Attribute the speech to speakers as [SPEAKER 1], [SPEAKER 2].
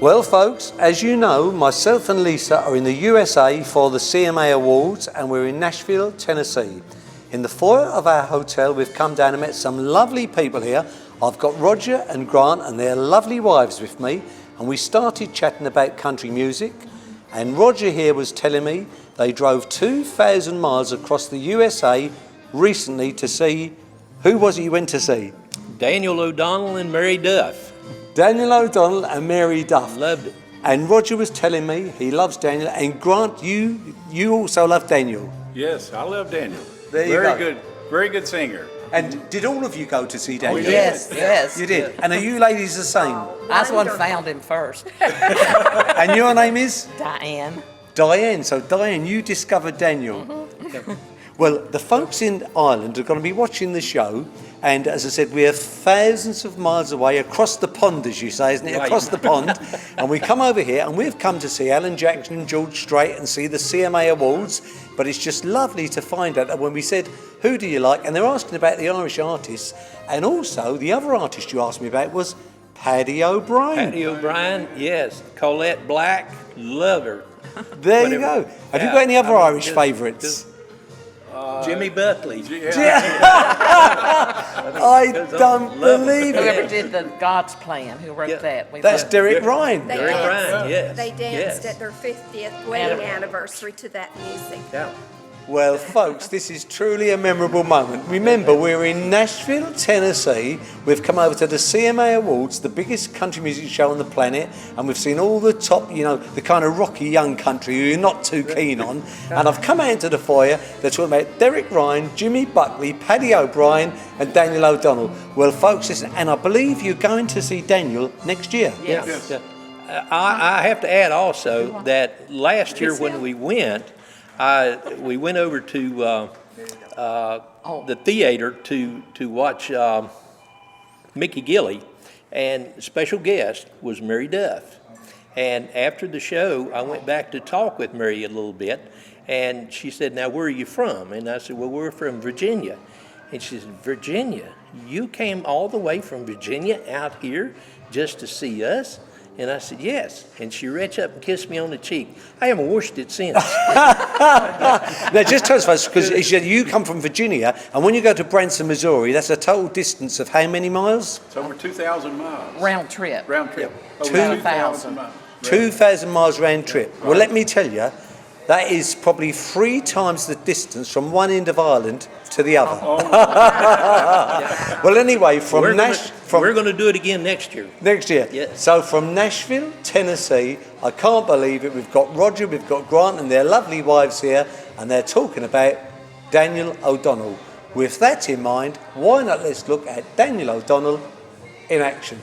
[SPEAKER 1] Well folks, as you know, myself and Lisa are in the USA for the CMA Awards and we're in Nashville, Tennessee. In the foyer of our hotel we've come down and met some lovely people here. I've got Roger and Grant and their lovely wives with me, and we started chatting about country music, and Roger here was telling me they drove 2,000 miles across the USA recently to see, who was it you went to see?
[SPEAKER 2] Daniel O'Donnell and Mary Duff.
[SPEAKER 1] Daniel O'Donnell and Mary Duff.
[SPEAKER 2] Loved it.
[SPEAKER 1] And Roger was telling me he loves Daniel, and Grant, you also love Daniel.
[SPEAKER 3] Yes, I love Daniel.
[SPEAKER 1] There you go.
[SPEAKER 3] Very good singer.
[SPEAKER 1] And did all of you go to see Daniel?
[SPEAKER 4] Yes.
[SPEAKER 1] You did? And are you ladies the same?
[SPEAKER 4] I was the one who found him first.
[SPEAKER 1] And your name is?
[SPEAKER 4] Diane.
[SPEAKER 1] Diane. So Diane, you discovered Daniel.
[SPEAKER 4] Mm-hmm.
[SPEAKER 1] Well, the folks in Ireland are going to be watching the show, and as I said, we are thousands of miles away, across the pond, as you say, isn't it?
[SPEAKER 2] Right.
[SPEAKER 1] Across the pond. And we come over here, and we've come to see Alan Jackson and George Strait and see the CMA Awards. But it's just lovely to find out that when we said, who do you like? And they're asking about the Irish artists. And also, the other artist you asked me about was Paddy O'Brien.
[SPEAKER 2] Paddy O'Brien, yes. Colette Black, love her.
[SPEAKER 1] There you go. Have you got any other Irish favourites?
[SPEAKER 2] Jimmy Buckley.
[SPEAKER 1] I don't believe
[SPEAKER 4] Whoever
[SPEAKER 1] it.
[SPEAKER 4] did the God's Plan, who wrote that.
[SPEAKER 1] That's Derek Ryan.
[SPEAKER 5] They
[SPEAKER 2] Derek
[SPEAKER 5] danced,
[SPEAKER 2] Ryan, yes.
[SPEAKER 5] They danced
[SPEAKER 2] Yes.
[SPEAKER 5] at their 50th wedding anniversary to that music.
[SPEAKER 2] Yeah.
[SPEAKER 1] Well, folks, this is truly a memorable moment. Remember, we're in Nashville, Tennessee. We've come over to the CMA Awards, the biggest country music show on the planet, and we've seen all the top, the kind of rocky young country who you're not too keen on. And I've come out into the foyer. They're talking about Derek Ryan, Jimmy Buckley, Paddy O'Brien, and Daniel O'Donnell. Well, folks, listen, and I believe you're going to see Daniel next year.
[SPEAKER 4] Yes.
[SPEAKER 2] Yeah. I have to add also that last year when we went over to the theater to watch Mickey Gilley, and special guest was Mary Duff. And after the show, I went back to talk with Mary a little bit, and she said, "Now, where are you from?" And I said, "Well, we're from Virginia." And she said, "Virginia? You came all the way from Virginia out here just to see us?" And I said, "Yes." And she reached up and kissed me on the cheek. I haven't washed it since.
[SPEAKER 1] Now, just tell us, folks, because she said you come from Virginia, and when you go to Branson, Missouri, that's a total distance of how many miles?
[SPEAKER 3] It's over 2,000 miles.
[SPEAKER 4] Round trip.
[SPEAKER 3] Round trip. Over
[SPEAKER 4] 2,000
[SPEAKER 3] miles.
[SPEAKER 1] 2,000 miles round trip. Well, let me tell you, that is probably 3 times the distance from one end of Ireland to the other. Well, anyway,
[SPEAKER 2] We're going to do it again next year.
[SPEAKER 1] Next year.
[SPEAKER 2] Yes.
[SPEAKER 1] So from Nashville, Tennessee, I can't believe it. We've got Roger, we've got Grant and their lovely wives here, and they're talking about Daniel O'Donnell. With that in mind, why not let's look at Daniel O'Donnell in action.